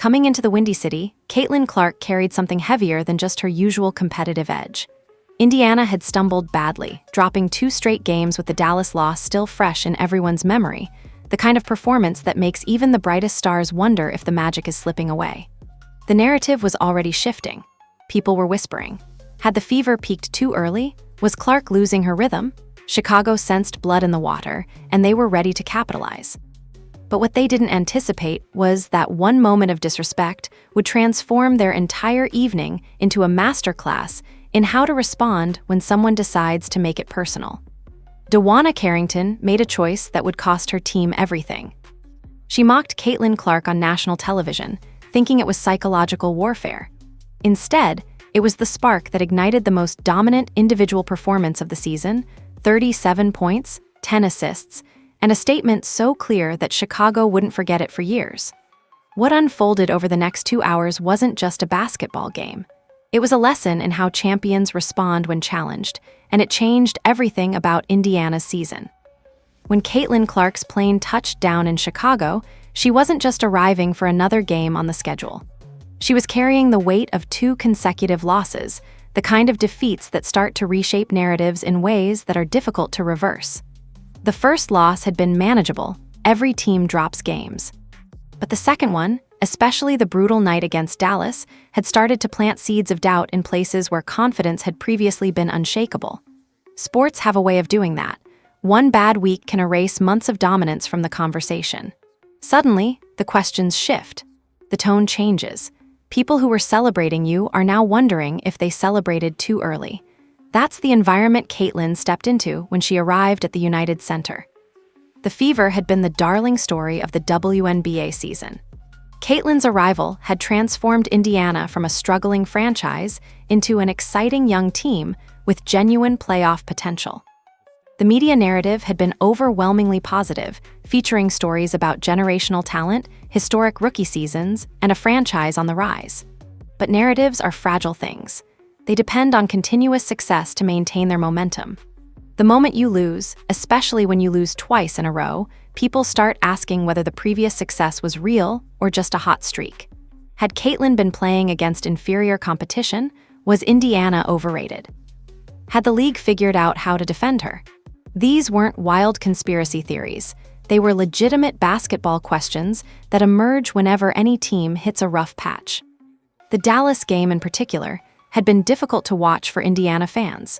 Coming into the Windy City, Caitlyn Clark carried something heavier than just her usual competitive edge. Indiana had stumbled badly, dropping 2 straight games with the Dallas loss still fresh in everyone's memory, the kind of performance that makes even the brightest stars wonder if the magic is slipping away. The narrative was already shifting. People were whispering. Had the fever peaked too early? Was Clark losing her rhythm? Chicago sensed blood in the water, and they were ready to capitalize. But what they didn't anticipate was that one moment of disrespect would transform their entire evening into a masterclass in how to respond when someone decides to make it personal. DeWanna Carrington made a choice that would cost her team everything. She mocked Caitlyn Clark on national television, thinking it was psychological warfare. Instead, it was the spark that ignited the most dominant individual performance of the season, 37 points, 10 assists, and a statement so clear that Chicago wouldn't forget it for years. What unfolded over the next 2 hours wasn't just a basketball game. It was a lesson in how champions respond when challenged, and it changed everything about Indiana's season. When Caitlyn Clark's plane touched down in Chicago, she wasn't just arriving for another game on the schedule. She was carrying the weight of 2 consecutive losses, the kind of defeats that start to reshape narratives in ways that are difficult to reverse. The first loss had been manageable. Every team drops games. But the second one, especially the brutal night against Dallas, had started to plant seeds of doubt in places where confidence had previously been unshakable. Sports have a way of doing that. One bad week can erase months of dominance from the conversation. Suddenly, the questions shift. The tone changes. People who were celebrating you are now wondering if they celebrated too early. That's the environment Caitlyn stepped into when she arrived at the United Center. The Fever had been the darling story of the WNBA season. Caitlyn's arrival had transformed Indiana from a struggling franchise into an exciting young team with genuine playoff potential. The media narrative had been overwhelmingly positive, featuring stories about generational talent, historic rookie seasons, and a franchise on the rise. But narratives are fragile things. They depend on continuous success to maintain their momentum. The moment you lose, especially when you lose twice in a row, people start asking whether the previous success was real or just a hot streak. Had Caitlyn been playing against inferior competition? Was Indiana overrated? Had the league figured out how to defend her? These weren't wild conspiracy theories. They were legitimate basketball questions that emerge whenever any team hits a rough patch. The Dallas game in particular had been difficult to watch for Indiana fans.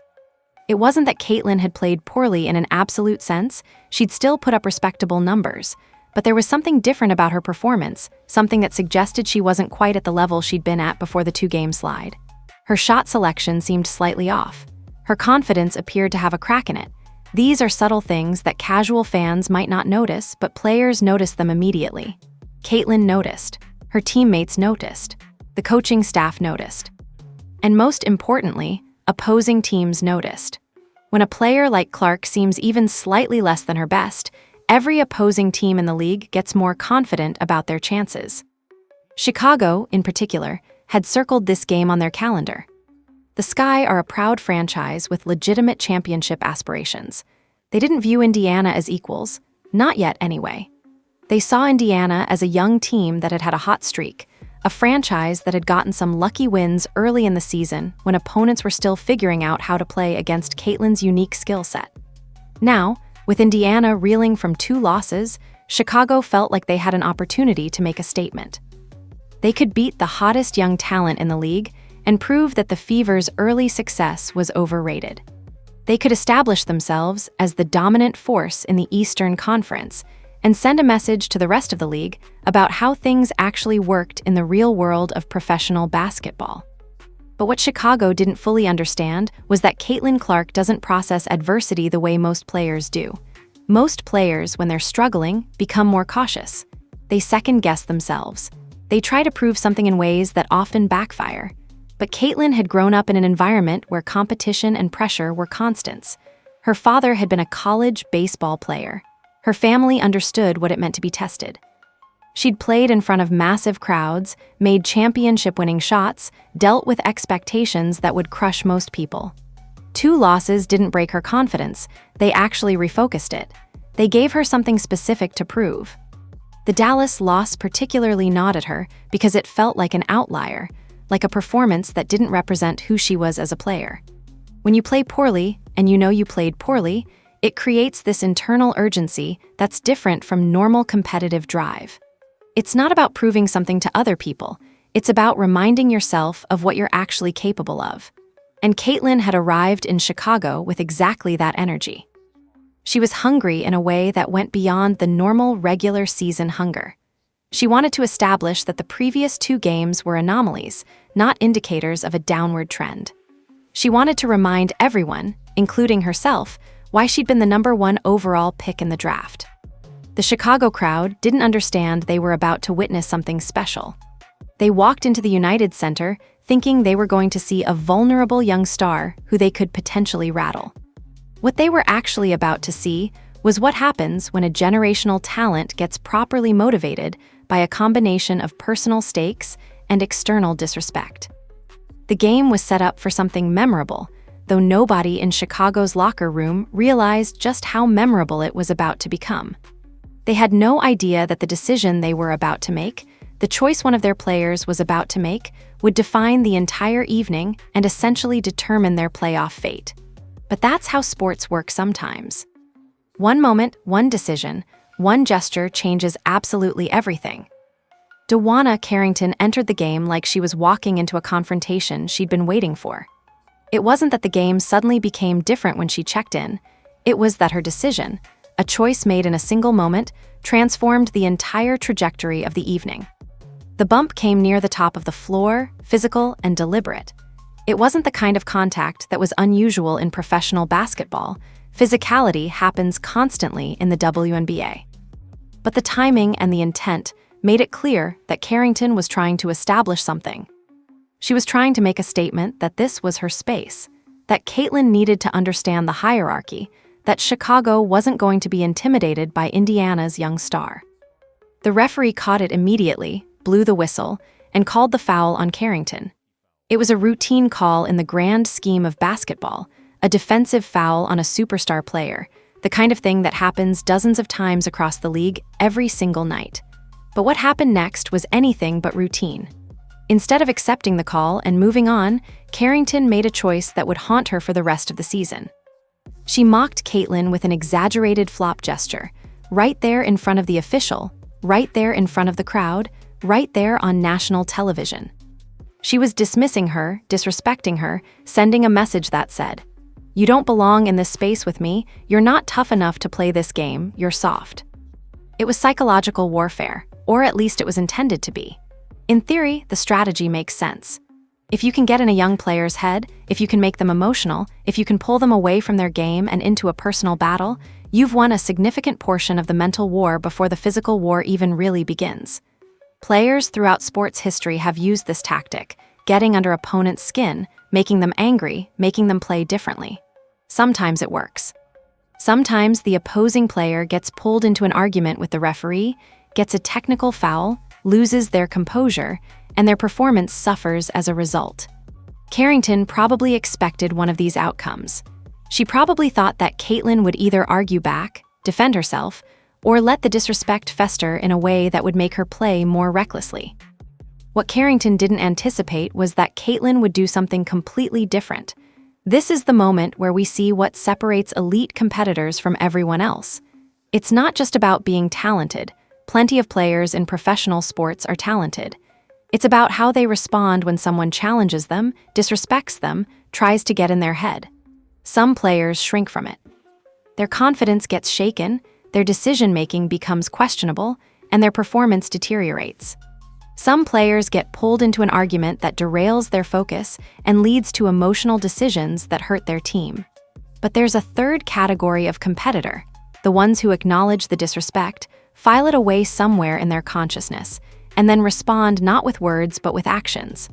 It wasn't that Caitlyn had played poorly in an absolute sense. She'd still put up respectable numbers, but there was something different about her performance, something that suggested she wasn't quite at the level she'd been at before the 2-game slide. Her shot selection seemed slightly off. Her confidence appeared to have a crack in it. These are subtle things that casual fans might not notice, but players notice them immediately. Caitlyn noticed. Her teammates noticed. The coaching staff noticed. And most importantly, opposing teams noticed. When a player like Clark seems even slightly less than her best, every opposing team in the league gets more confident about their chances. Chicago, in particular, had circled this game on their calendar. The Sky are a proud franchise with legitimate championship aspirations. They didn't view Indiana as equals, not yet anyway. They saw Indiana as a young team that had had a hot streak, a franchise that had gotten some lucky wins early in the season when opponents were still figuring out how to play against Caitlyn's unique skill set. Now, with Indiana reeling from 2 losses, Chicago felt like they had an opportunity to make a statement. They could beat the hottest young talent in the league and prove that the Fever's early success was overrated. They could establish themselves as the dominant force in the Eastern Conference and send a message to the rest of the league about how things actually worked in the real world of professional basketball. But what Chicago didn't fully understand was that Caitlyn Clark doesn't process adversity the way most players do. Most players, when they're struggling, become more cautious. They second-guess themselves. They try to prove something in ways that often backfire. But Caitlyn had grown up in an environment where competition and pressure were constants. Her father had been a college baseball player. Her family understood what it meant to be tested. She'd played in front of massive crowds, made championship-winning shots, dealt with expectations that would crush most people. 2 losses didn't break her confidence. They actually refocused it. They gave her something specific to prove. The Dallas loss particularly gnawed at her because it felt like an outlier, like a performance that didn't represent who she was as a player. When you play poorly, and you know you played poorly, it creates this internal urgency that's different from normal competitive drive. It's not about proving something to other people, it's about reminding yourself of what you're actually capable of. And Caitlyn had arrived in Chicago with exactly that energy. She was hungry in a way that went beyond the normal regular season hunger. She wanted to establish that the previous 2 games were anomalies, not indicators of a downward trend. She wanted to remind everyone, including herself, why she'd been the #1 overall pick in the draft. The Chicago crowd didn't understand they were about to witness something special. They walked into the United Center thinking they were going to see a vulnerable young star who they could potentially rattle. What they were actually about to see was what happens when a generational talent gets properly motivated by a combination of personal stakes and external disrespect. The game was set up for something memorable, though nobody in Chicago's locker room realized just how memorable it was about to become. They had no idea that the decision they were about to make, the choice one of their players was about to make, would define the entire evening and essentially determine their playoff fate. But that's how sports work sometimes. One moment, one decision, one gesture changes absolutely everything. DeWanna Carrington entered the game like she was walking into a confrontation she'd been waiting for. It wasn't that the game suddenly became different when she checked in, it was that her decision, a choice made in a single moment, transformed the entire trajectory of the evening. The bump came near the top of the floor, physical and deliberate. It wasn't the kind of contact that was unusual in professional basketball. Physicality happens constantly in the WNBA. But the timing and the intent made it clear that Carrington was trying to establish something. She was trying to make a statement that this was her space, that Caitlyn needed to understand the hierarchy, that Chicago wasn't going to be intimidated by Indiana's young star. The referee caught it immediately, blew the whistle, and called the foul on Carrington. It was a routine call in the grand scheme of basketball, a defensive foul on a superstar player, the kind of thing that happens dozens of times across the league every single night. But what happened next was anything but routine. Instead of accepting the call and moving on, Carrington made a choice that would haunt her for the rest of the season. She mocked Caitlyn with an exaggerated flop gesture, right there in front of the official, right there in front of the crowd, right there on national television. She was dismissing her, disrespecting her, sending a message that said, "You don't belong in this space with me, you're not tough enough to play this game, you're soft." It was psychological warfare, or at least it was intended to be. In theory, the strategy makes sense. If you can get in a young player's head, if you can make them emotional, if you can pull them away from their game and into a personal battle, you've won a significant portion of the mental war before the physical war even really begins. Players throughout sports history have used this tactic, getting under opponents' skin, making them angry, making them play differently. Sometimes it works. Sometimes the opposing player gets pulled into an argument with the referee, gets a technical foul, loses their composure, and their performance suffers as a result. Carrington probably expected one of these outcomes. She probably thought that Caitlyn would either argue back, defend herself, or let the disrespect fester in a way that would make her play more recklessly. What Carrington didn't anticipate was that Caitlyn would do something completely different. This is the moment where we see what separates elite competitors from everyone else. It's not just about being talented. Plenty of players in professional sports are talented. It's about how they respond when someone challenges them, disrespects them, tries to get in their head. Some players shrink from it. Their confidence gets shaken, their decision-making becomes questionable, and their performance deteriorates. Some players get pulled into an argument that derails their focus and leads to emotional decisions that hurt their team. But there's a third category of competitor, the ones who acknowledge the disrespect, file it away somewhere in their consciousness, and then respond not with words but with actions.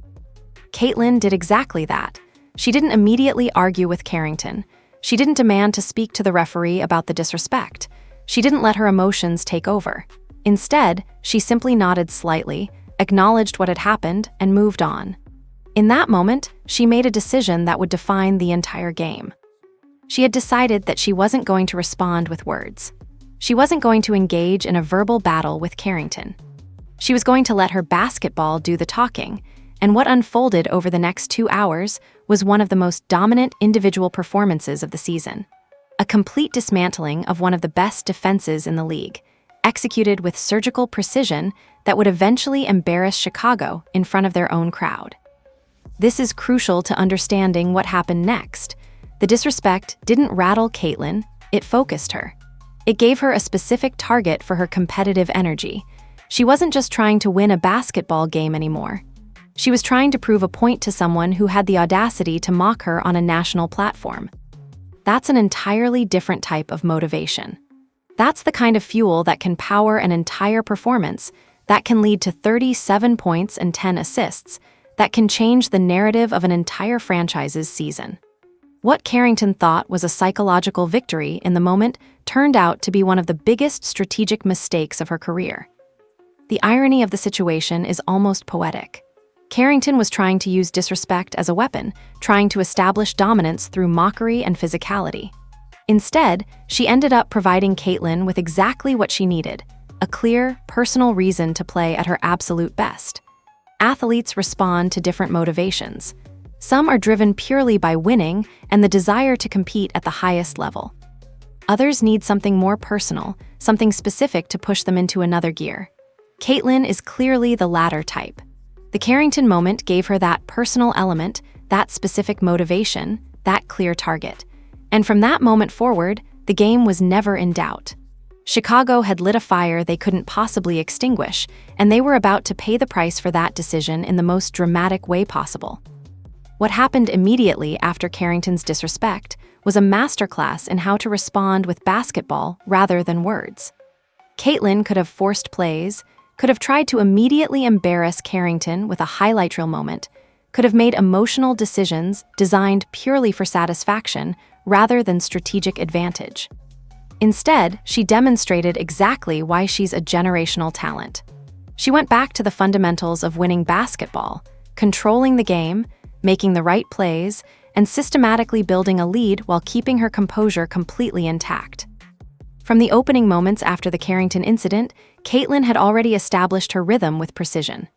Caitlyn did exactly that. She didn't immediately argue with Carrington. She didn't demand to speak to the referee about the disrespect. She didn't let her emotions take over. Instead, she simply nodded slightly, acknowledged what had happened, and moved on. In that moment, she made a decision that would define the entire game. She had decided that she wasn't going to respond with words. She wasn't going to engage in a verbal battle with Carrington. She was going to let her basketball do the talking, and what unfolded over the next 2 hours was one of the most dominant individual performances of the season. A complete dismantling of one of the best defenses in the league, executed with surgical precision that would eventually embarrass Chicago in front of their own crowd. This is crucial to understanding what happened next. The disrespect didn't rattle Caitlyn, it focused her. It gave her a specific target for her competitive energy. She wasn't just trying to win a basketball game anymore. She was trying to prove a point to someone who had the audacity to mock her on a national platform. That's an entirely different type of motivation. That's the kind of fuel that can power an entire performance, that can lead to 37 points and 10 assists, that can change the narrative of an entire franchise's season. What Carrington thought was a psychological victory in the moment turned out to be one of the biggest strategic mistakes of her career. The irony of the situation is almost poetic. Carrington was trying to use disrespect as a weapon, trying to establish dominance through mockery and physicality. Instead, she ended up providing Caitlyn with exactly what she needed, a clear, personal reason to play at her absolute best. Athletes respond to different motivations. Some are driven purely by winning and the desire to compete at the highest level. Others need something more personal, something specific to push them into another gear. Caitlyn is clearly the latter type. The Carrington moment gave her that personal element, that specific motivation, that clear target. And from that moment forward, the game was never in doubt. Chicago had lit a fire they couldn't possibly extinguish, and they were about to pay the price for that decision in the most dramatic way possible. What happened immediately after Carrington's disrespect was a masterclass in how to respond with basketball rather than words. Caitlyn could have forced plays, could have tried to immediately embarrass Carrington with a highlight reel moment, could have made emotional decisions designed purely for satisfaction rather than strategic advantage. Instead, she demonstrated exactly why she's a generational talent. She went back to the fundamentals of winning basketball, controlling the game, making the right plays, and systematically building a lead while keeping her composure completely intact. From the opening moments after the Carrington incident, Caitlyn had already established her rhythm with precision.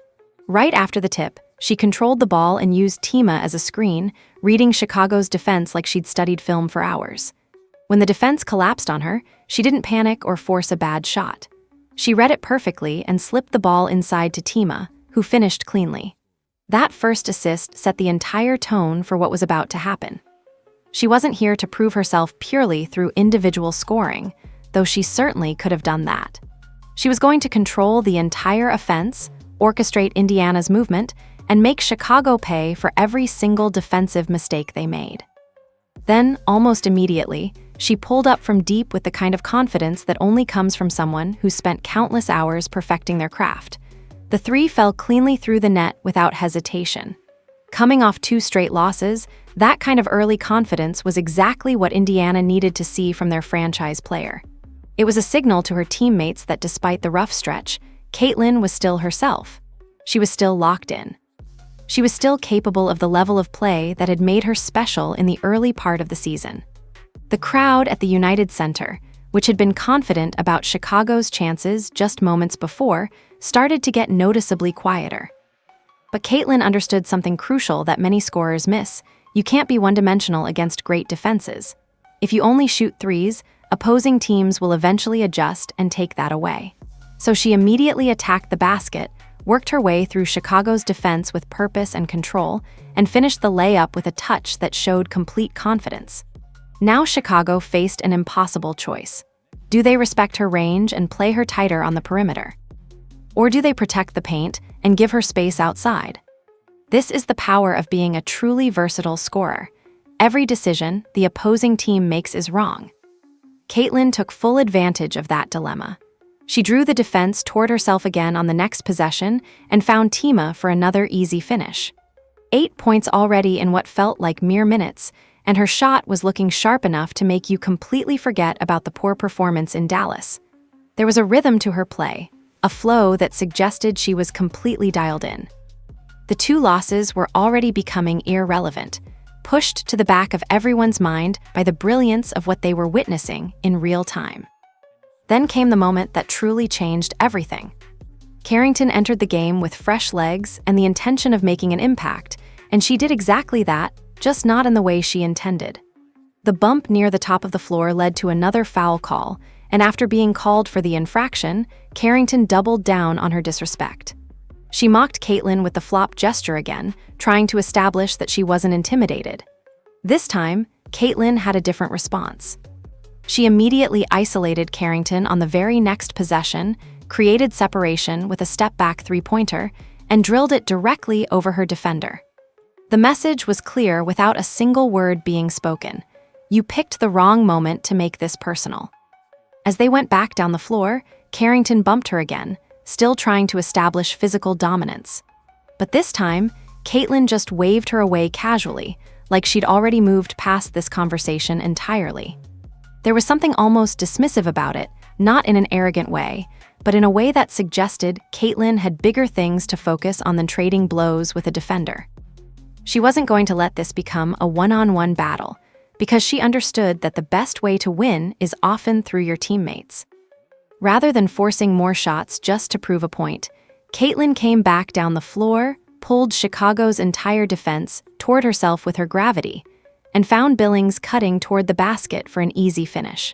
Right after the tip, she controlled the ball and used Tima as a screen, reading Chicago's defense like she'd studied film for hours. When the defense collapsed on her, she didn't panic or force a bad shot. She read it perfectly and slipped the ball inside to Tima, who finished cleanly. That first assist set the entire tone for what was about to happen. She wasn't here to prove herself purely through individual scoring, though she certainly could have done that. She was going to control the entire offense, orchestrate Indiana's movement, and make Chicago pay for every single defensive mistake they made. Then, almost immediately, she pulled up from deep with the kind of confidence that only comes from someone who spent countless hours perfecting their craft. The three fell cleanly through the net without hesitation. Coming off 2 straight losses, that kind of early confidence was exactly what Indiana needed to see from their franchise player. It was a signal to her teammates that despite the rough stretch, Caitlyn was still herself. She was still locked in. She was still capable of the level of play that had made her special in the early part of the season. The crowd at the United Center, which had been confident about Chicago's chances just moments before, started to get noticeably quieter. But Caitlyn understood something crucial that many scorers miss. You can't be one-dimensional against great defenses. If you only shoot threes, opposing teams will eventually adjust and take that away. So she immediately attacked the basket, worked her way through Chicago's defense with purpose and control, and finished the layup with a touch that showed complete confidence. Now Chicago faced an impossible choice. Do they respect her range and play her tighter on the perimeter? Or do they protect the paint and give her space outside? This is the power of being a truly versatile scorer. Every decision the opposing team makes is wrong. Caitlyn took full advantage of that dilemma. She drew the defense toward herself again on the next possession and found Tima for another easy finish. 8 points already in what felt like mere minutes, and her shot was looking sharp enough to make you completely forget about the poor performance in Dallas. There was a rhythm to her play, a flow that suggested she was completely dialed in. The 2 losses were already becoming irrelevant, pushed to the back of everyone's mind by the brilliance of what they were witnessing in real time. Then came the moment that truly changed everything. Carrington entered the game with fresh legs and the intention of making an impact, and she did exactly that, just not in the way she intended. The bump near the top of the floor led to another foul call, and after being called for the infraction, Carrington doubled down on her disrespect. She mocked Caitlyn with the flop gesture again, trying to establish that she wasn't intimidated. This time, Caitlyn had a different response. She immediately isolated Carrington on the very next possession, created separation with a step-back three-pointer, and drilled it directly over her defender. The message was clear without a single word being spoken. You picked the wrong moment to make this personal. As they went back down the floor, Carrington bumped her again, still trying to establish physical dominance. But this time, Caitlyn just waved her away casually, like she'd already moved past this conversation entirely. There was something almost dismissive about it, not in an arrogant way, but in a way that suggested Caitlyn had bigger things to focus on than trading blows with a defender. She wasn't going to let this become a one-on-one battle, because she understood that the best way to win is often through your teammates. Rather than forcing more shots just to prove a point, Caitlyn came back down the floor, pulled Chicago's entire defense toward herself with her gravity, and found Billings cutting toward the basket for an easy finish.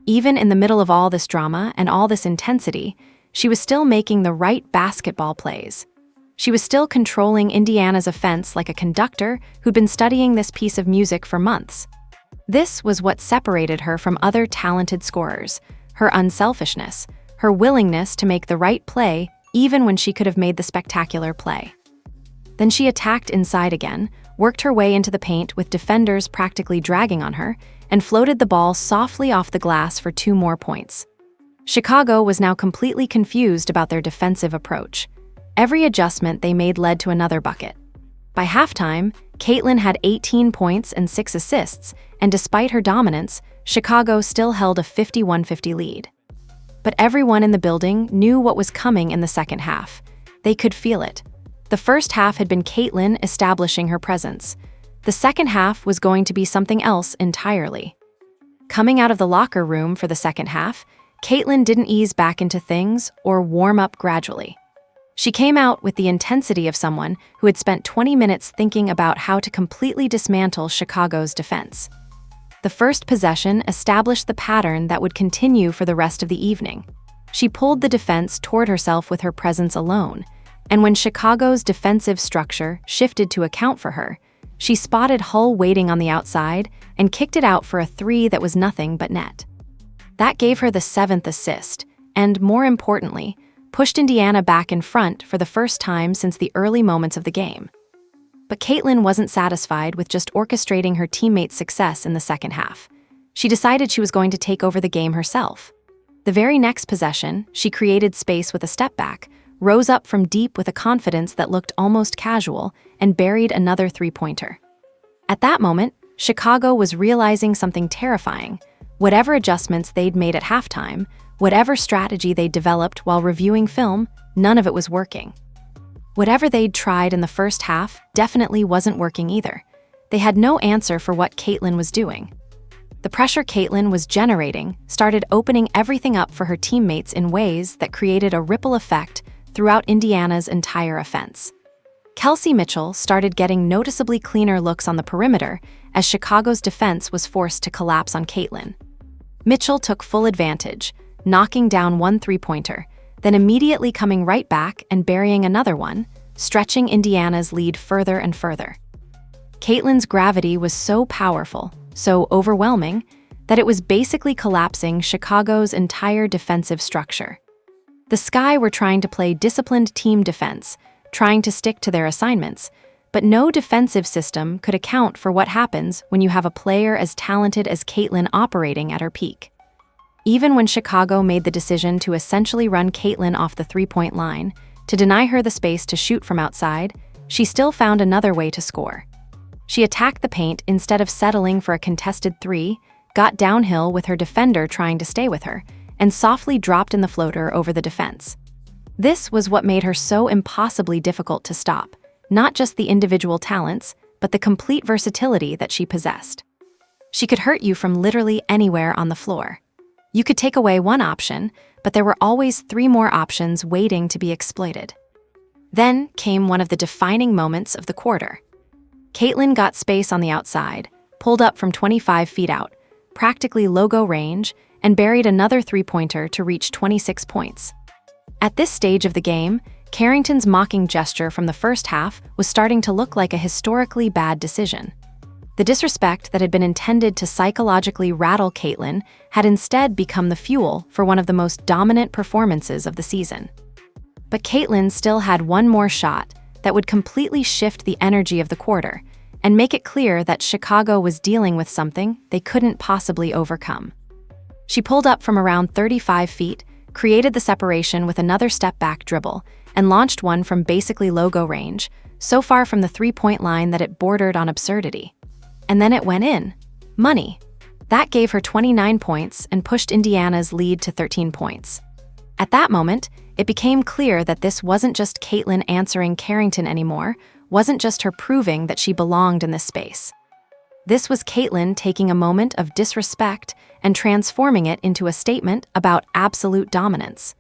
Even in the middle of all this drama and all this intensity, she was still making the right basketball plays. She was still controlling Indiana's offense like a conductor who'd been studying this piece of music for months. This was what separated her from other talented scorers, her unselfishness, her willingness to make the right play even when she could have made the spectacular play. Then she attacked inside again, worked her way into the paint with defenders practically dragging on her, and floated the ball softly off the glass for 2 more points. Chicago was now completely confused about their defensive approach. Every adjustment they made led to another bucket. By halftime, Caitlyn had 18 points and 6 assists, and despite her dominance, Chicago still held a 51-50 lead. But everyone in the building knew what was coming in the second half. They could feel it. The first half had been Caitlyn establishing her presence. The second half was going to be something else entirely. Coming out of the locker room for the second half, Caitlyn didn't ease back into things or warm up gradually. She came out with the intensity of someone who had spent 20 minutes thinking about how to completely dismantle Chicago's defense. The first possession established the pattern that would continue for the rest of the evening. She pulled the defense toward herself with her presence alone, and when Chicago's defensive structure shifted to account for her, she spotted Hull waiting on the outside and kicked it out for a 3 that was nothing but net. That gave her the 7th assist, and more importantly, pushed Indiana back in front for the first time since the early moments of the game. But Caitlyn wasn't satisfied with just orchestrating her teammates' success in the second half. She decided she was going to take over the game herself. The very next possession, she created space with a step back, rose up from deep with a confidence that looked almost casual, and buried another 3-pointer. At that moment, Chicago was realizing something terrifying. Whatever adjustments they'd made at halftime, whatever strategy they developed while reviewing film, none of it was working. Whatever they'd tried in the first half definitely wasn't working either. They had no answer for what Caitlyn was doing. The pressure Caitlyn was generating started opening everything up for her teammates in ways that created a ripple effect throughout Indiana's entire offense. Kelsey Mitchell started getting noticeably cleaner looks on the perimeter as Chicago's defense was forced to collapse on Caitlyn. Mitchell took full advantage, knocking down 1 3-pointer, then immediately coming right back and burying another one, stretching Indiana's lead further and further. Caitlyn's gravity was so powerful, so overwhelming, that it was basically collapsing Chicago's entire defensive structure. The Sky were trying to play disciplined team defense, trying to stick to their assignments, but no defensive system could account for what happens when you have a player as talented as Caitlyn operating at her peak. Even when Chicago made the decision to essentially run Caitlyn off the 3-point line, to deny her the space to shoot from outside, she still found another way to score. She attacked the paint instead of settling for a contested 3, got downhill with her defender trying to stay with her, and softly dropped in the floater over the defense. This was what made her so impossibly difficult to stop, not just the individual talents, but the complete versatility that she possessed. She could hurt you from literally anywhere on the floor. You could take away one option, but there were always 3 more options waiting to be exploited. Then came one of the defining moments of the quarter. Caitlyn got space on the outside, pulled up from 25 feet out, practically logo range, and buried another 3-pointer to reach 26 points. At this stage of the game, Carrington's mocking gesture from the first half was starting to look like a historically bad decision. The disrespect that had been intended to psychologically rattle Caitlyn had instead become the fuel for one of the most dominant performances of the season. But Caitlyn still had one more shot that would completely shift the energy of the quarter and make it clear that Chicago was dealing with something they couldn't possibly overcome. She pulled up from around 35 feet, created the separation with another step-back dribble, and launched one from basically logo range, so far from the 3-point line that it bordered on absurdity. And then it went in. Money. That gave her 29 points and pushed Indiana's lead to 13 points. At that moment, it became clear that this wasn't just Caitlyn answering Carrington anymore, wasn't just her proving that she belonged in this space. This was Caitlyn taking a moment of disrespect and transforming it into a statement about absolute dominance.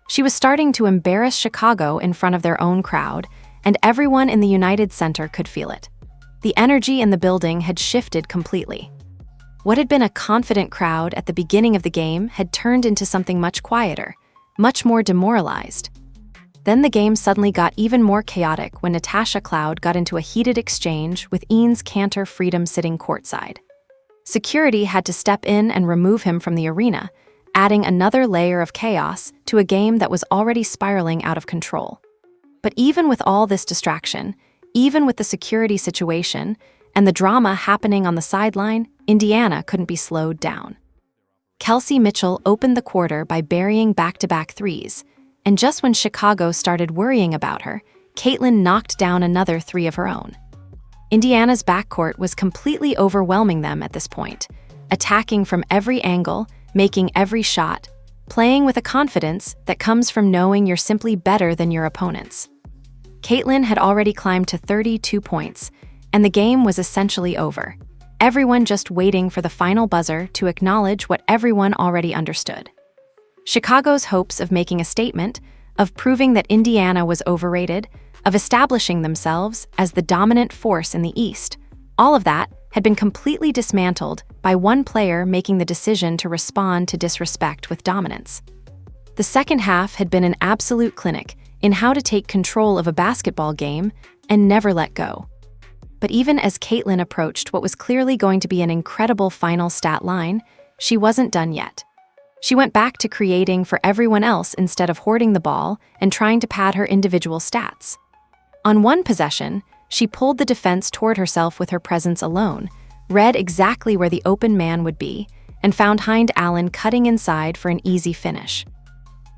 She was starting to embarrass Chicago in front of their own crowd, and everyone in the United Center could feel it. The energy in the building had shifted completely. What had been a confident crowd at the beginning of the game had turned into something much quieter, much more demoralized. Then the game suddenly got even more chaotic when Natasha Cloud got into a heated exchange with Ian's Cantor Freedom sitting courtside. Security had to step in and remove him from the arena, adding another layer of chaos to a game that was already spiraling out of control. But even with all this distraction, even with the security situation and the drama happening on the sideline, Indiana couldn't be slowed down. Kelsey Mitchell opened the quarter by burying back-to-back threes, and just when Chicago started worrying about her, Caitlyn knocked down another 3 of her own. Indiana's backcourt was completely overwhelming them at this point, attacking from every angle, making every shot, playing with a confidence that comes from knowing you're simply better than your opponents. Caitlyn had already climbed to 32 points, and the game was essentially over. Everyone just waiting for the final buzzer to acknowledge what everyone already understood. Chicago's hopes of making a statement, of proving that Indiana was overrated, of establishing themselves as the dominant force in the East, all of that had been completely dismantled by one player making the decision to respond to disrespect with dominance. The second half had been an absolute clinic in how to take control of a basketball game and never let go. But even as Caitlyn approached what was clearly going to be an incredible final stat line, she wasn't done yet. She went back to creating for everyone else instead of hoarding the ball and trying to pad her individual stats. On one possession, she pulled the defense toward herself with her presence alone, read exactly where the open man would be, and found Hind Allen cutting inside for an easy finish.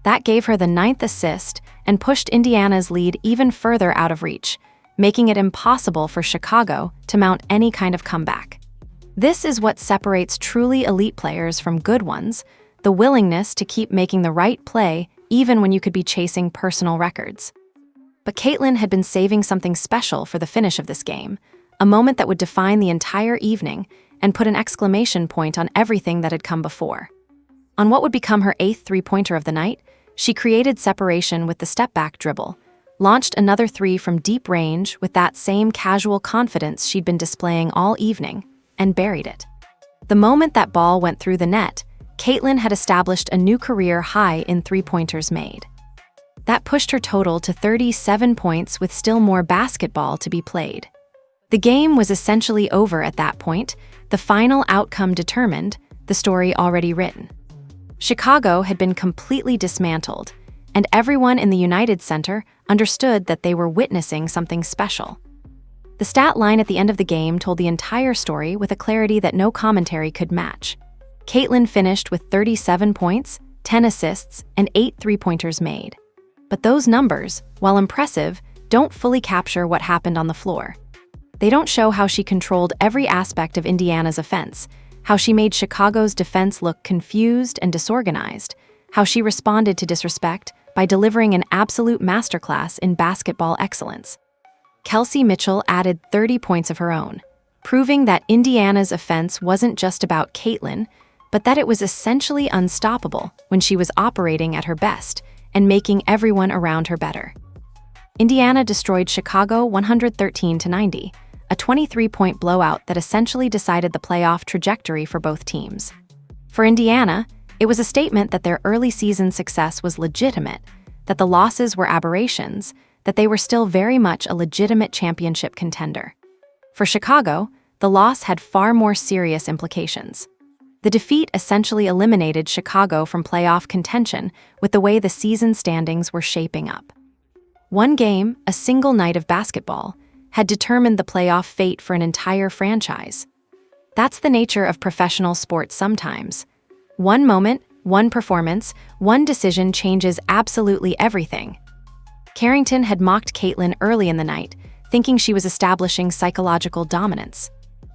That gave her the 9th assist and pushed Indiana's lead even further out of reach, making it impossible for Chicago to mount any kind of comeback. This is what separates truly elite players from good ones, the willingness to keep making the right play even when you could be chasing personal records. But Caitlyn had been saving something special for the finish of this game, a moment that would define the entire evening and put an exclamation point on everything that had come before. On what would become her 8th 3-pointer of the night, she created separation with the step-back dribble, launched another 3 from deep range with that same casual confidence she'd been displaying all evening, and buried it. The moment that ball went through the net, Caitlyn had established a new career high in 3-pointers made. That pushed her total to 37 points with still more basketball to be played. The game was essentially over at that point, the final outcome determined, the story already written. Chicago had been completely dismantled, and everyone in the United Center understood that they were witnessing something special. The stat line at the end of the game told the entire story with a clarity that no commentary could match. Caitlyn finished with 37 points, 10 assists, and 8 3-pointers made. But those numbers, while impressive, don't fully capture what happened on the floor. They don't show how she controlled every aspect of Indiana's offense, how she made Chicago's defense look confused and disorganized, how she responded to disrespect by delivering an absolute masterclass in basketball excellence. Kelsey Mitchell added 30 points of her own, proving that Indiana's offense wasn't just about Caitlyn, but that it was essentially unstoppable when she was operating at her best and making everyone around her better. Indiana destroyed Chicago 113-90, a 23-point blowout that essentially decided the playoff trajectory for both teams. For Indiana, it was a statement that their early season success was legitimate, that the losses were aberrations, that they were still very much a legitimate championship contender. For Chicago, the loss had far more serious implications. The defeat essentially eliminated Chicago from playoff contention with the way the season standings were shaping up. One game, a single night of basketball, had determined the playoff fate for an entire franchise. That's the nature of professional sports sometimes. One moment, one performance, one decision changes absolutely everything. Carrington had mocked Caitlyn early in the night, thinking she was establishing psychological dominance.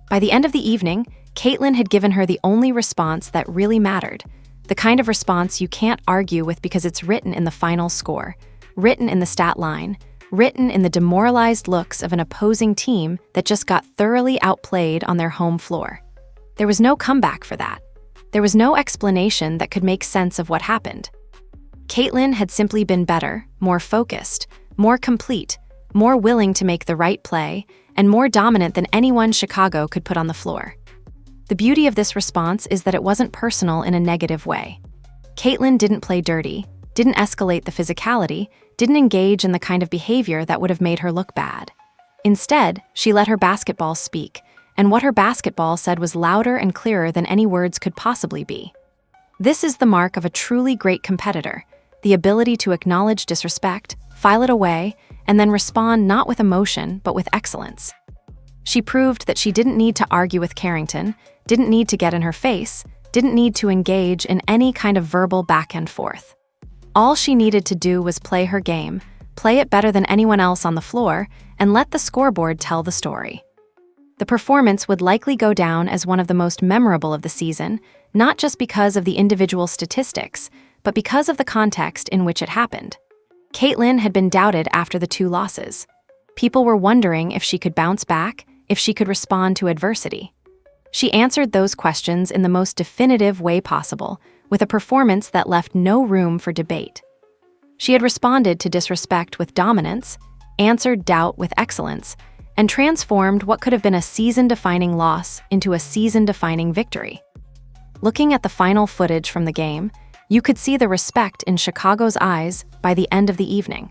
By the end of the evening, Caitlyn had given her the only response that really mattered, the kind of response you can't argue with because it's written in the final score, written in the stat line, written in the demoralized looks of an opposing team that just got thoroughly outplayed on their home floor. There was no comeback for that. There was no explanation that could make sense of what happened. Caitlyn had simply been better, more focused, more complete, more willing to make the right play, and more dominant than anyone Chicago could put on the floor. The beauty of this response is that it wasn't personal in a negative way. Caitlyn didn't play dirty, didn't escalate the physicality, didn't engage in the kind of behavior that would have made her look bad. Instead, she let her basketball speak, and what her basketball said was louder and clearer than any words could possibly be. This is the mark of a truly great competitor, the ability to acknowledge disrespect, file it away, and then respond not with emotion, but with excellence. She proved that she didn't need to argue with Carrington, didn't need to get in her face, didn't need to engage in any kind of verbal back and forth. All she needed to do was play her game, play it better than anyone else on the floor, and let the scoreboard tell the story. The performance would likely go down as one of the most memorable of the season, not just because of the individual statistics, but because of the context in which it happened. Caitlyn had been doubted after the two losses. People were wondering if she could bounce back, if she could respond to adversity. She answered those questions in the most definitive way possible, with a performance that left no room for debate. She had responded to disrespect with dominance, answered doubt with excellence, and transformed what could have been a season-defining loss into a season-defining victory. Looking at the final footage from the game, you could see the respect in Chicago's eyes by the end of the evening.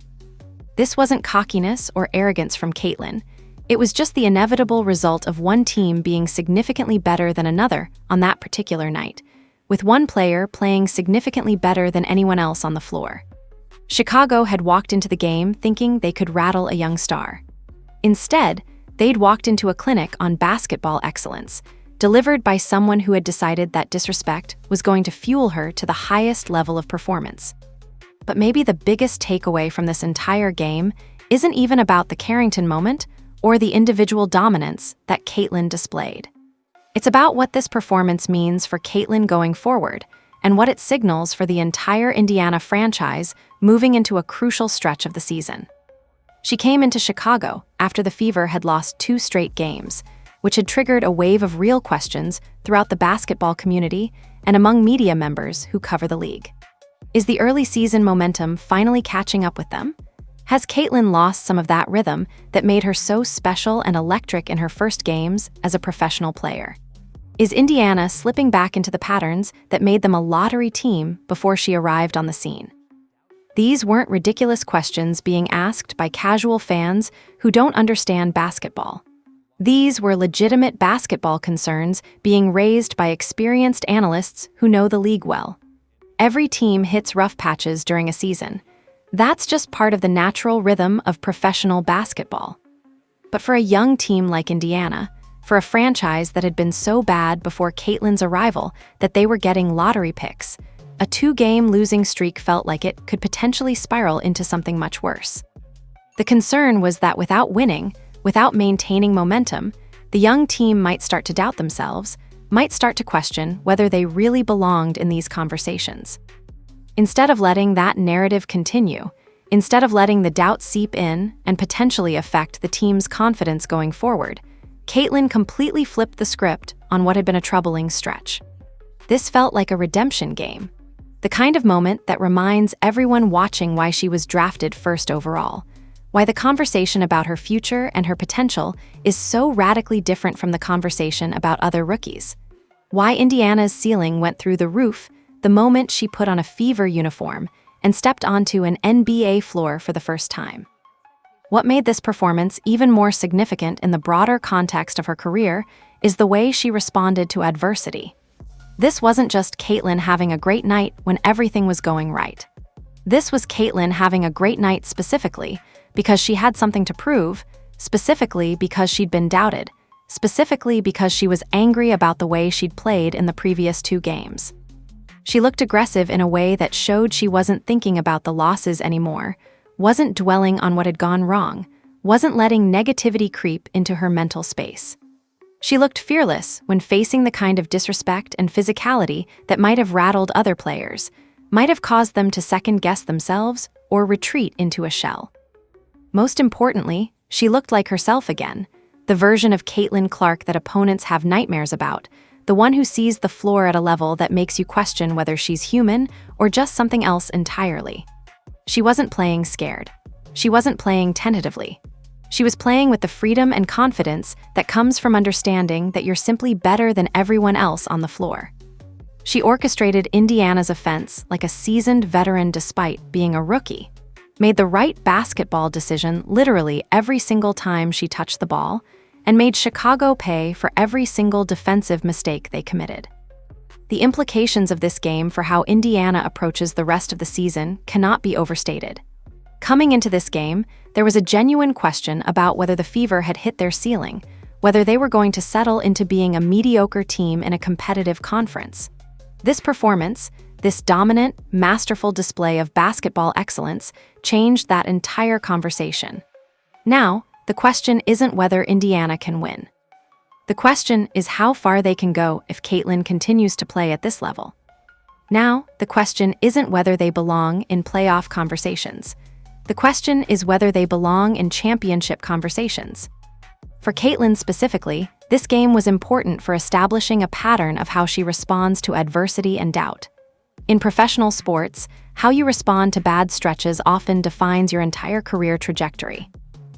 This wasn't cockiness or arrogance from Caitlyn. It was just the inevitable result of one team being significantly better than another on that particular night, with one player playing significantly better than anyone else on the floor. Chicago had walked into the game thinking they could rattle a young star. Instead, they'd walked into a clinic on basketball excellence, delivered by someone who had decided that disrespect was going to fuel her to the highest level of performance. But maybe the biggest takeaway from this entire game isn't even about the Carrington moment or the individual dominance that Caitlyn displayed. It's about what this performance means for Caitlyn going forward and what it signals for the entire Indiana franchise moving into a crucial stretch of the season. She came into Chicago after the Fever had lost 2 straight games, which had triggered a wave of real questions throughout the basketball community and among media members who cover the league. Is the early season momentum finally catching up with them? Has Caitlyn lost some of that rhythm that made her so special and electric in her first games as a professional player? Is Indiana slipping back into the patterns that made them a lottery team before she arrived on the scene? These weren't ridiculous questions being asked by casual fans who don't understand basketball. These were legitimate basketball concerns being raised by experienced analysts who know the league well. Every team hits rough patches during a season. That's just part of the natural rhythm of professional basketball. But for a young team like Indiana, for a franchise that had been so bad before Caitlyn's arrival that they were getting lottery picks, a 2-game losing streak felt like it could potentially spiral into something much worse. The concern was that without winning, without maintaining momentum, the young team might start to doubt themselves, might start to question whether they really belonged in these conversations. Instead of letting that narrative continue, instead of letting the doubt seep in and potentially affect the team's confidence going forward, Caitlyn completely flipped the script on what had been a troubling stretch. This felt like a redemption game. The kind of moment that reminds everyone watching why she was drafted first overall, why the conversation about her future and her potential is so radically different from the conversation about other rookies, why Indiana's ceiling went through the roof the moment she put on a Fever uniform and stepped onto an NBA floor for the first time. What made this performance even more significant in the broader context of her career is the way she responded to adversity. This wasn't just Caitlyn having a great night when everything was going right. This was Caitlyn having a great night specifically because she had something to prove, specifically because she'd been doubted, specifically because she was angry about the way she'd played in the previous 2 games. She looked aggressive in a way that showed she wasn't thinking about the losses anymore, wasn't dwelling on what had gone wrong, wasn't letting negativity creep into her mental space. She looked fearless when facing the kind of disrespect and physicality that might have rattled other players, might have caused them to second-guess themselves or retreat into a shell. Most importantly, she looked like herself again, the version of Caitlyn Clark that opponents have nightmares about, the one who sees the floor at a level that makes you question whether she's human or just something else entirely. She wasn't playing scared. She wasn't playing tentatively. She was playing with the freedom and confidence that comes from understanding that you're simply better than everyone else on the floor. She orchestrated Indiana's offense like a seasoned veteran despite being a rookie, made the right basketball decision literally every single time she touched the ball, and made Chicago pay for every single defensive mistake they committed. The implications of this game for how Indiana approaches the rest of the season cannot be overstated. Coming into this game, there was a genuine question about whether the Fever had hit their ceiling, whether they were going to settle into being a mediocre team in a competitive conference. This performance, this dominant, masterful display of basketball excellence, changed that entire conversation. Now, the question isn't whether Indiana can win. The question is how far they can go if Caitlyn continues to play at this level. Now, the question isn't whether they belong in playoff conversations. The question is whether they belong in championship conversations. For Caitlyn specifically, this game was important for establishing a pattern of how she responds to adversity and doubt. In professional sports, how you respond to bad stretches often defines your entire career trajectory.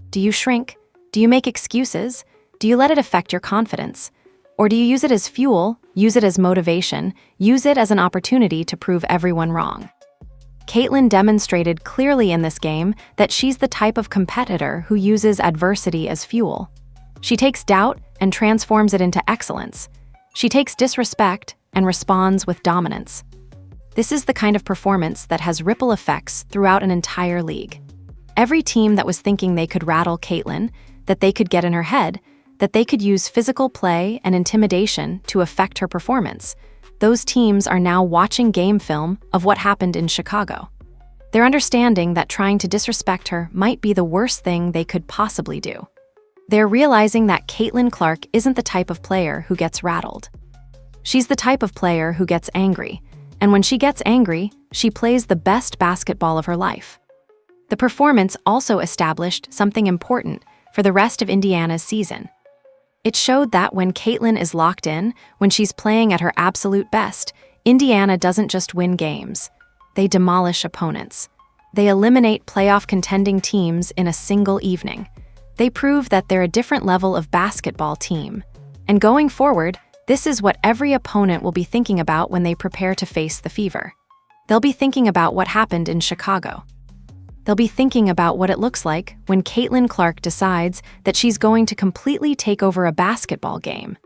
Do you shrink? Do you make excuses? Do you let it affect your confidence? Or do you use it as fuel, use it as motivation, use it as an opportunity to prove everyone wrong? Caitlyn demonstrated clearly in this game that she's the type of competitor who uses adversity as fuel. She takes doubt and transforms it into excellence. She takes disrespect and responds with dominance. This is the kind of performance that has ripple effects throughout an entire league. Every team that was thinking they could rattle Caitlyn, that they could get in her head, that they could use physical play and intimidation to affect her performance, those teams are now watching game film of what happened in Chicago. They're understanding that trying to disrespect her might be the worst thing they could possibly do. They're realizing that Caitlyn Clark isn't the type of player who gets rattled. She's the type of player who gets angry, and when she gets angry, she plays the best basketball of her life. The performance also established something important for the rest of Indiana's season. It showed that when Caitlyn is locked in, when she's playing at her absolute best, Indiana doesn't just win games. They demolish opponents. They eliminate playoff contending teams in a single evening. They prove that they're a different level of basketball team. And going forward, this is what every opponent will be thinking about when they prepare to face the Fever. They'll be thinking about what happened in Chicago. They'll be thinking about what it looks like when Caitlyn Clark decides that she's going to completely take over a basketball game.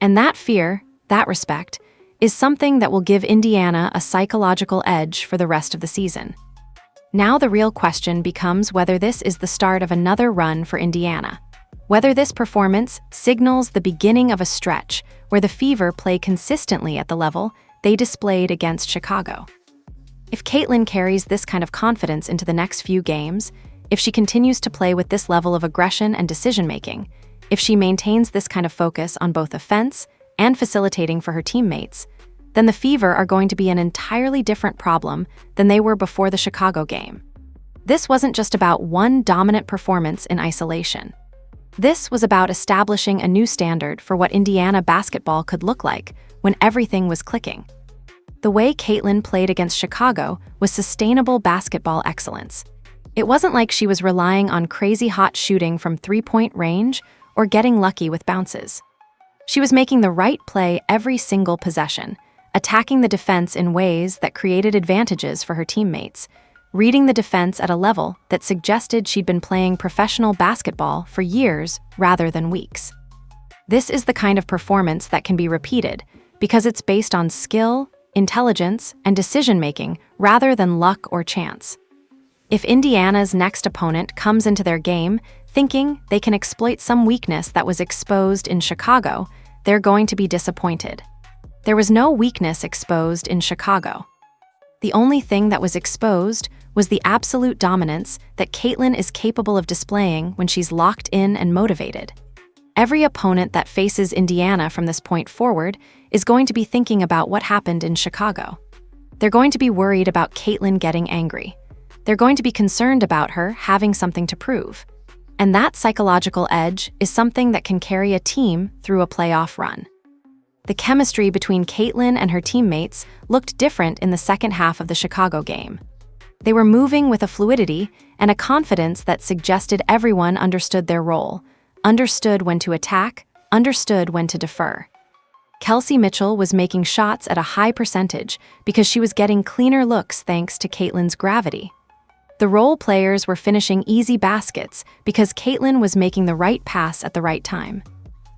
And that fear, that respect, is something that will give Indiana a psychological edge for the rest of the season. Now the real question becomes whether this is the start of another run for Indiana. Whether this performance signals the beginning of a stretch where the Fever play consistently at the level they displayed against Chicago. If Caitlyn carries this kind of confidence into the next few games, if she continues to play with this level of aggression and decision-making, if she maintains this kind of focus on both offense and facilitating for her teammates, then the Fever are going to be an entirely different problem than they were before the Chicago game. This wasn't just about one dominant performance in isolation. This was about establishing a new standard for what Indiana basketball could look like when everything was clicking. The way Caitlyn played against Chicago was sustainable basketball excellence. It wasn't like she was relying on crazy hot shooting from three-point range or getting lucky with bounces. She was making the right play every single possession, attacking the defense in ways that created advantages for her teammates, reading the defense at a level that suggested she'd been playing professional basketball for years rather than weeks. This is the kind of performance that can be repeated because it's based on skill, intelligence, and decision-making rather than luck or chance. If Indiana's next opponent comes into their game thinking they can exploit some weakness that was exposed in Chicago, they're going to be disappointed. There was no weakness exposed in Chicago. The only thing that was exposed was the absolute dominance that Caitlyn is capable of displaying when she's locked in and motivated. Every opponent that faces Indiana from this point forward is going to be thinking about what happened in Chicago. They're going to be worried about Caitlyn getting angry. They're going to be concerned about her having something to prove. And that psychological edge is something that can carry a team through a playoff run. The chemistry between Caitlyn and her teammates looked different in the second half of the Chicago game. They were moving with a fluidity and a confidence that suggested everyone understood their role, understood when to attack, understood when to defer. Kelsey Mitchell was making shots at a high percentage because she was getting cleaner looks thanks to Caitlyn's gravity. The role players were finishing easy baskets because Caitlyn was making the right pass at the right time.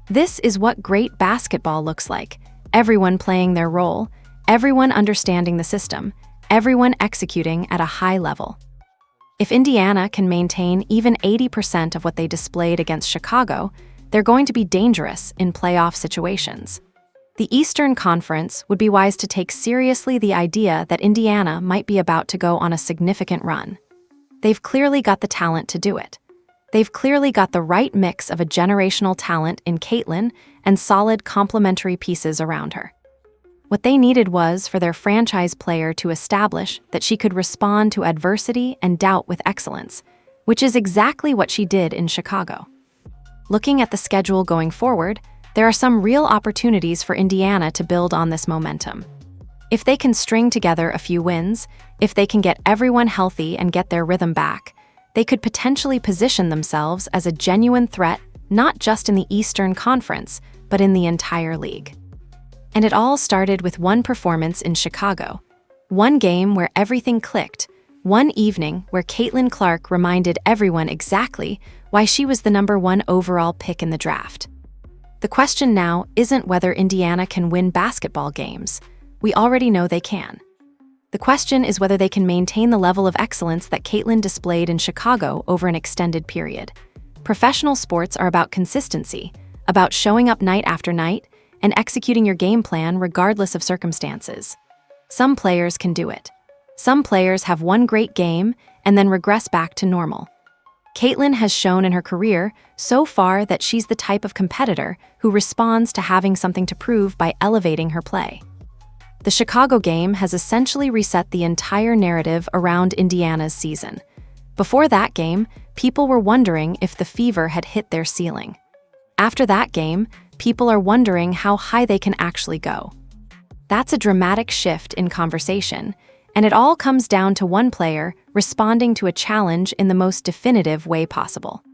This is what great basketball looks like: everyone playing their role, everyone understanding the system, everyone executing at a high level. If Indiana can maintain even 80% of what they displayed against Chicago, they're going to be dangerous in playoff situations. The Eastern Conference would be wise to take seriously the idea that Indiana might be about to go on a significant run. They've clearly got the talent to do it. They've clearly got the right mix of a generational talent in Caitlyn and solid complementary pieces around her. What they needed was for their franchise player to establish that she could respond to adversity and doubt with excellence, which is exactly what she did in Chicago. Looking at the schedule going forward, there are some real opportunities for Indiana to build on this momentum. If they can string together a few wins, if they can get everyone healthy and get their rhythm back, they could potentially position themselves as a genuine threat, not just in the Eastern Conference, but in the entire league. And it all started with one performance in Chicago. One game where everything clicked. One evening where Caitlyn Clark reminded everyone exactly why she was the #1 overall pick in the draft. The question now isn't whether Indiana can win basketball games. We already know they can. The question is whether they can maintain the level of excellence that Caitlyn displayed in Chicago over an extended period. Professional sports are about consistency, about showing up night after night, and executing your game plan regardless of circumstances. Some players can do it. Some players have one great game and then regress back to normal. Caitlyn has shown in her career so far that she's the type of competitor who responds to having something to prove by elevating her play. The Chicago game has essentially reset the entire narrative around Indiana's season. Before that game, people were wondering if the Fever had hit their ceiling. After that game, people are wondering how high they can actually go. That's a dramatic shift in conversation, and it all comes down to one player responding to a challenge in the most definitive way possible.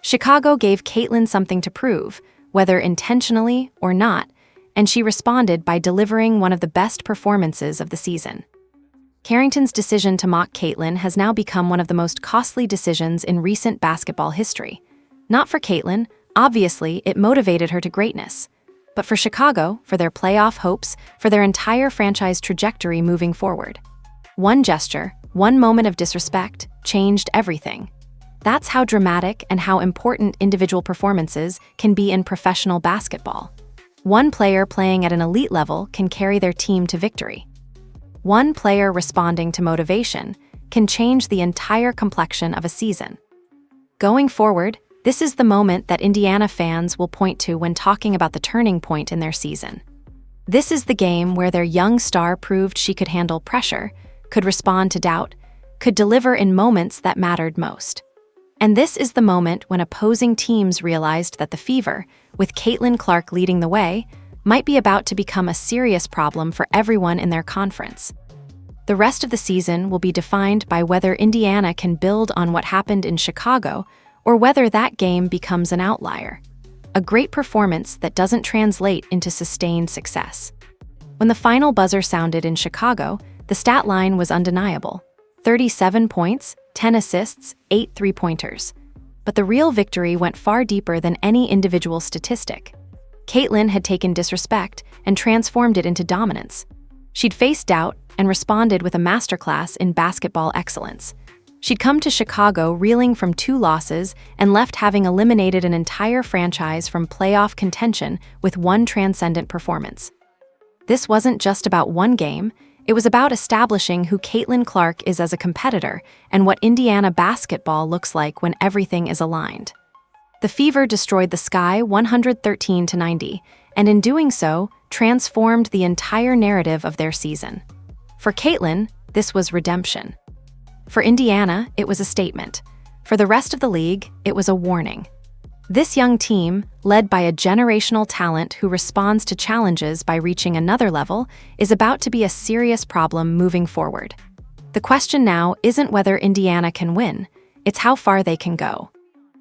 Chicago gave Caitlyn something to prove, whether intentionally or not, and she responded by delivering one of the best performances of the season. Carrington's decision to mock Caitlyn has now become one of the most costly decisions in recent basketball history. Not for Caitlyn, obviously it motivated her to greatness, but for Chicago, for their playoff hopes, for their entire franchise trajectory moving forward. One gesture, one moment of disrespect, changed everything. That's how dramatic and how important individual performances can be in professional basketball. One player playing at an elite level can carry their team to victory. One player responding to motivation can change the entire complexion of a season. Going forward, this is the moment that Indiana fans will point to when talking about the turning point in their season. This is the game where their young star proved she could handle pressure, could respond to doubt, could deliver in moments that mattered most. And this is the moment when opposing teams realized that the Fever, with Caitlyn Clark leading the way, might be about to become a serious problem for everyone in their conference. The rest of the season will be defined by whether Indiana can build on what happened in Chicago or whether that game becomes an outlier. A great performance that doesn't translate into sustained success. When the final buzzer sounded in Chicago, the stat line was undeniable. 37 points, 10 assists, 8 three-pointers. But the real victory went far deeper than any individual statistic. Caitlyn had taken disrespect and transformed it into dominance. She'd faced doubt and responded with a masterclass in basketball excellence. She'd come to Chicago reeling from 2 losses and left having eliminated an entire franchise from playoff contention with one transcendent performance. This wasn't just about one game, it was about establishing who Caitlyn Clark is as a competitor and what Indiana basketball looks like when everything is aligned. The Fever destroyed the Sky 113-90, and in doing so, transformed the entire narrative of their season. For Caitlyn, this was redemption. For Indiana, it was a statement. For the rest of the league, it was a warning. This young team, led by a generational talent who responds to challenges by reaching another level, is about to be a serious problem moving forward. The question now isn't whether Indiana can win, it's how far they can go.